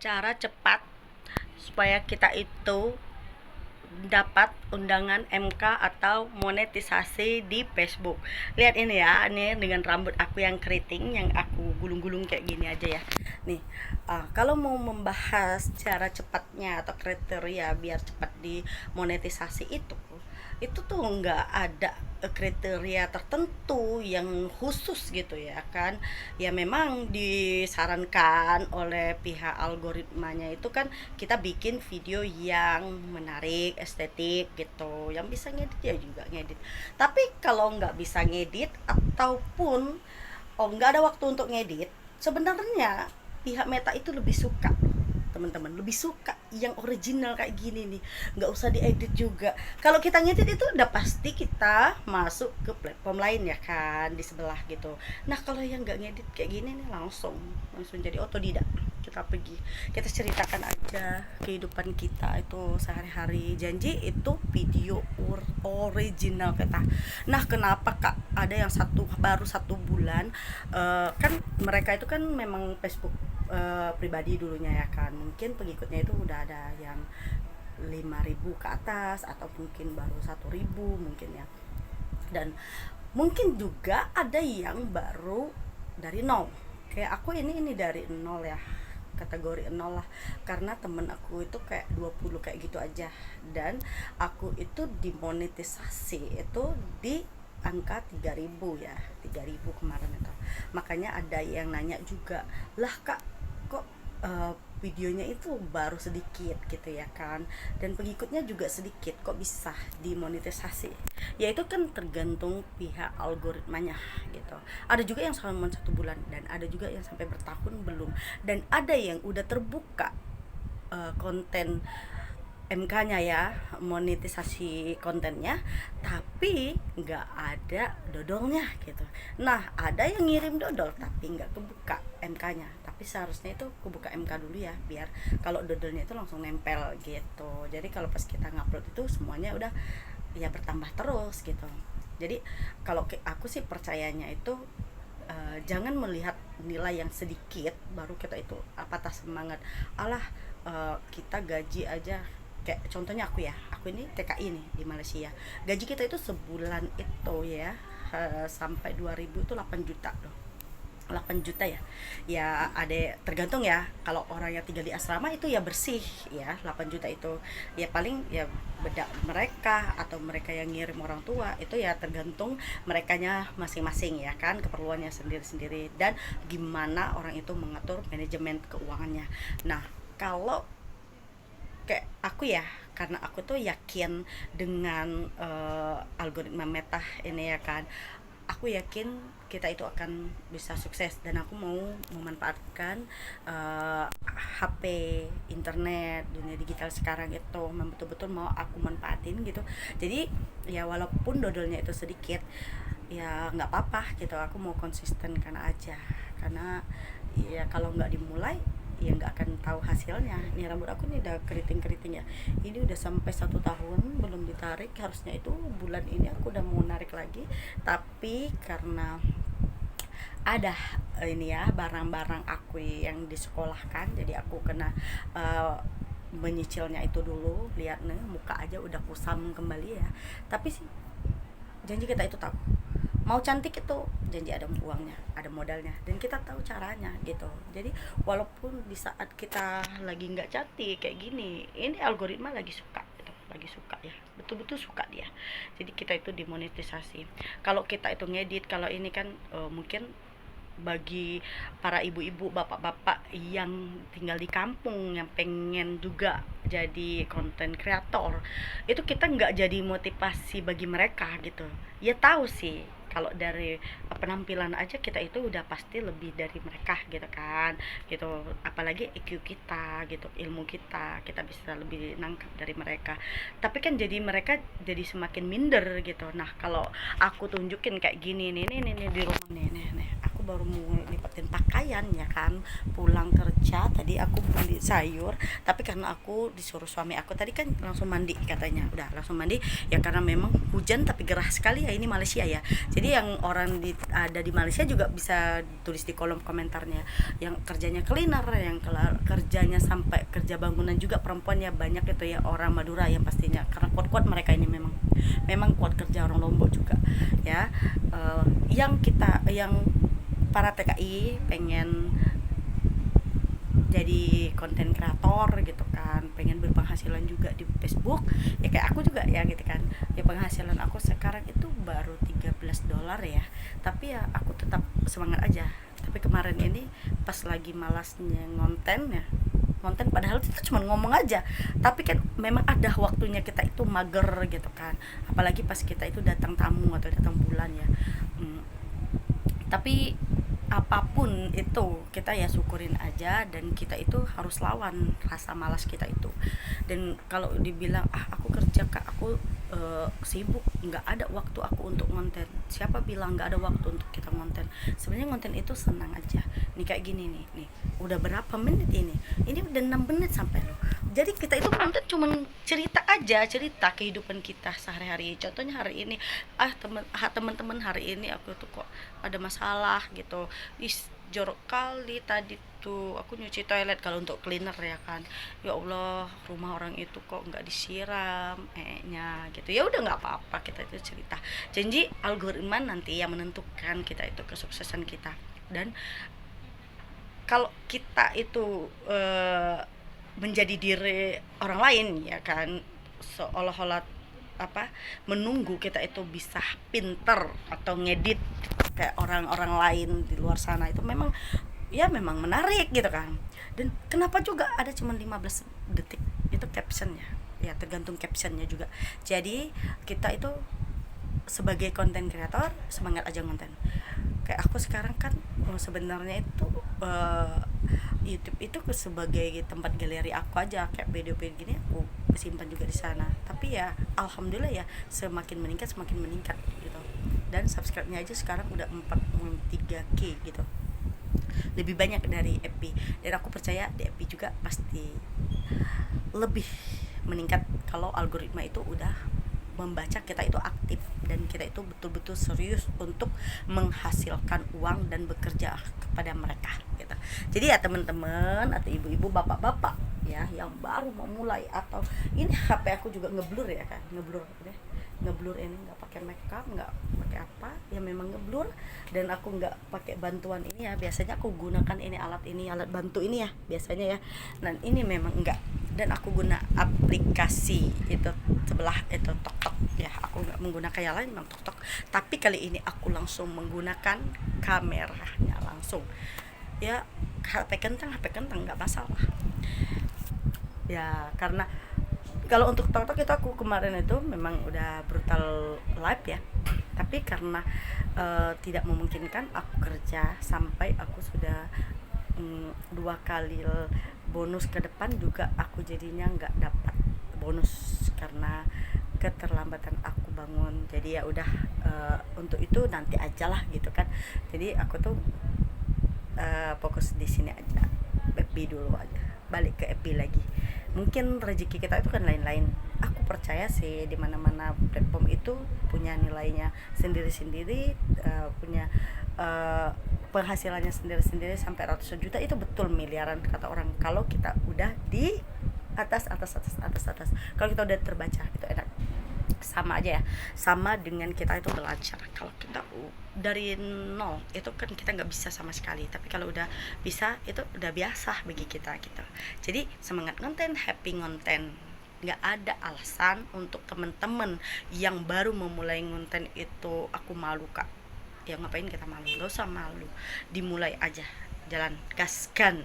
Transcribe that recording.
cara cepat supaya kita itu dapat undangan MK atau monetisasi di Facebook. Lihat ini ya, ini dengan rambut aku yang keriting, yang aku gulung-gulung kayak gini aja ya. Nih, kalau mau membahas cara cepatnya atau kriteria biar cepat dimonetisasi itu tuh nggak ada kriteria tertentu yang khusus gitu ya kan. Ya memang disarankan oleh pihak algoritmanya itu kan kita bikin video yang menarik, estetik gitu, yang bisa ngedit ya juga ngedit. Tapi kalau nggak bisa ngedit ataupun nggak ada waktu untuk ngedit, sebenarnya pihak Meta itu lebih suka, teman-teman, lebih suka yang original kayak gini nih, nggak usah diedit juga. Kalau kita ngedit itu udah pasti kita masuk ke platform lain ya kan, di sebelah gitu. Nah kalau yang nggak ngedit kayak gini nih, langsung langsung jadi otodidak. Kita pergi, kita ceritakan aja kehidupan kita itu sehari-hari. Janji itu video original kita. Nah kenapa kak ada yang baru 1 bulan, kan mereka itu kan memang Facebook pribadi dulunya ya kan, mungkin pengikutnya itu udah ada yang 5.000 ke atas atau mungkin baru 1.000 mungkin ya, dan mungkin juga ada yang baru dari nol kayak aku. Ini dari nol ya, kategori nol lah, karena temen aku itu kayak 20 kayak gitu aja, dan aku itu dimonetisasi itu di angka 3.000 ya, 3.000 kemarin itu. Makanya ada yang nanya juga, lah kak kok videonya itu baru sedikit gitu ya kan, dan pengikutnya juga sedikit, kok bisa dimonetisasi? Ya itu kan tergantung pihak algoritmanya gitu. Ada juga yang selama 1 bulan, dan ada juga yang sampai bertahun belum, dan ada yang udah terbuka konten MK-nya ya, monetisasi kontennya, tapi nggak ada dodolnya gitu. Nah ada yang ngirim dodol tapi nggak kebuka MK-nya, tapi seharusnya itu kebuka MK dulu ya, biar kalau dodolnya itu langsung nempel gitu. Jadi kalau pas kita ngupload itu semuanya udah ya bertambah terus gitu. Jadi kalau aku sih percayanya itu, jangan melihat nilai yang sedikit baru kita itu patah semangat. Alah, kita gaji aja, kayak contohnya aku ini TKI nih di Malaysia, gaji kita itu sebulan itu ya, sampai 2000 itu 8 juta loh, 8 juta ya. Ya ada tergantung ya, kalau orang yang tinggal di asrama itu ya bersih ya, 8 juta itu ya paling ya beda mereka atau mereka yang ngirim orang tua, itu ya tergantung merekanya masing-masing ya kan, keperluannya sendiri-sendiri, dan gimana orang itu mengatur manajemen keuangannya. Nah kalau kayak aku ya, karena aku tuh yakin dengan algoritma Meta ini ya kan, aku yakin kita itu akan bisa sukses, dan aku mau memanfaatkan HP, internet, dunia digital sekarang itu memang betul-betul mau aku manfaatin gitu. Jadi ya walaupun dodolnya itu sedikit, ya nggak apa-apa gitu, aku mau konsisten karena aja, karena ya kalau nggak dimulai ya nggak akan tahu hasilnya. Nih rambut aku nih udah keriting-keriting ya, ini udah sampai 1 tahun belum ditarik, harusnya itu bulan ini aku udah mau narik lagi, tapi karena ada ini ya barang-barang aku yang disekolahkan, jadi aku kena menyicilnya itu dulu. Lihat nih muka aja udah kusam kembali ya, tapi sih janji kita itu tahu, mau cantik itu janji ada uangnya, ada modalnya, dan kita tahu caranya gitu. Jadi walaupun di saat kita lagi nggak cantik kayak gini, ini algoritma lagi suka gitu, lagi suka ya, betul-betul suka dia. Jadi kita itu dimonetisasi. Kalau kita itu ngedit, kalau ini kan mungkin bagi para ibu-ibu, bapak-bapak yang tinggal di kampung yang pengen juga jadi konten kreator, itu kita nggak jadi motivasi bagi mereka gitu. Ya tahu sih kalau dari penampilan aja kita itu udah pasti lebih dari mereka gitu kan, gitu. Apalagi IQ kita gitu, ilmu kita bisa lebih nangkep dari mereka, tapi kan jadi mereka jadi semakin minder gitu. Nah kalau aku tunjukin kayak gini nih di rumah nih, aku baru mau lipatin pakaian ya kan, pulang kerja tadi jadi aku beli sayur, tapi karena aku disuruh suami aku tadi kan langsung mandi katanya, udah langsung mandi ya, karena memang hujan tapi gerah sekali ya, ini Malaysia ya. Jadi yang orang ada di Malaysia juga bisa tulis di kolom komentarnya, yang kerjanya cleaner, yang kerjanya sampai kerja bangunan juga perempuannya banyak itu ya, orang Madura yang pastinya, karena kuat-kuat mereka ini, memang kuat kerja, orang Lombok juga ya. Yang para TKI pengen jadi konten kreator gitu kan, pengen berpenghasilan juga di Facebook ya, kayak aku juga ya gitu kan ya. Penghasilan aku sekarang itu baru $13 ya, tapi ya aku tetap semangat aja. Tapi kemarin ini pas lagi malasnya ngonten padahal kita cuma ngomong aja, tapi kan memang ada waktunya kita itu mager gitu kan, apalagi pas kita itu datang tamu atau datang bulan ya. Tapi apapun itu kita ya syukurin aja, dan kita itu harus lawan rasa malas kita itu. Dan kalau dibilang aku kerja kak, aku sibuk, nggak ada waktu aku untuk ngonten. Siapa bilang nggak ada waktu untuk kita ngonten? Sebenarnya ngonten itu senang aja nih, kayak gini nih udah berapa menit ini udah 6 menit sampai loh. Jadi kita itu konten cuman cerita aja, cerita kehidupan kita sehari-hari. Contohnya hari ini teman-teman hari ini aku tuh kok ada masalah gitu, jorok kali tadi tuh aku nyuci toilet, kalau untuk cleaner ya kan, ya Allah rumah orang itu kok nggak disiram nya gitu. Ya udah nggak apa-apa, kita itu cerita, janji algoritma nanti yang menentukan kita itu kesuksesan kita. Dan kalau kita itu menjadi diri orang lain ya kan, seolah-olah menunggu kita itu bisa pinter atau ngedit kayak orang-orang lain di luar sana, itu memang menarik gitu kan. Dan kenapa juga ada cuma 15 detik itu captionnya ya, tergantung captionnya juga. Jadi kita itu sebagai konten kreator semangat aja konten. Kayak aku sekarang kan sebenarnya itu YouTube itu sebagai tempat galeri aku aja, kayak video-video gini aku simpan juga di sana. Tapi ya alhamdulillah ya, semakin meningkat gitu. Dan subscribe-nya aja sekarang udah 43K gitu, lebih banyak dari FB. Dan aku percaya di FB juga pasti lebih meningkat kalau algoritma itu udah membaca kita itu aktif dan kita itu betul-betul serius untuk menghasilkan uang dan bekerja kepada mereka gitu. Jadi ya teman-teman atau ibu-ibu, bapak-bapak ya yang baru mau mulai, atau ini HP aku juga ngeblur ya kan, ngeblur ini, nggak pakai makeup, nggak pakai apa ya, memang ngeblur. Dan aku nggak pakai bantuan ini ya, biasanya aku gunakan alat bantu ini ya biasanya ya. Dan ini memang enggak, dan aku guna aplikasi itu sebelah itu TokTok ya, aku nggak menggunakan yang lain, memang TokTok. Tapi kali ini aku langsung menggunakan kameranya langsung ya. HP kentang nggak masalah ya, karena kalau untuk TokTok itu aku kemarin itu memang udah brutal live ya, tapi karena tidak memungkinkan aku kerja sampai aku sudah 2 kali bonus ke depan juga, aku jadinya nggak dapat bonus karena keterlambatan aku bangun. Jadi ya udah, untuk itu nanti aja lah gitu kan. Jadi aku tuh fokus di sini aja, FB dulu aja, balik ke FB lagi. Mungkin rezeki kita itu kan lain-lain. Aku percaya sih di mana-mana platform itu punya nilainya sendiri-sendiri, punya penghasilannya sendiri-sendiri, sampai ratusan juta itu betul, miliaran kata orang. Kalau kita udah di atas. Kalau kita udah terbaca itu enak. Sama aja ya, sama dengan kita itu belajar. Kalau kita dari nol itu kan kita nggak bisa sama sekali, tapi kalau udah bisa itu udah biasa bagi kita gitu. Jadi semangat konten, happy konten, nggak ada alasan untuk temen-temen yang baru memulai konten itu aku malu kak. Ya ngapain kita malu, nggak usah malu, dimulai aja, jalan gaskan.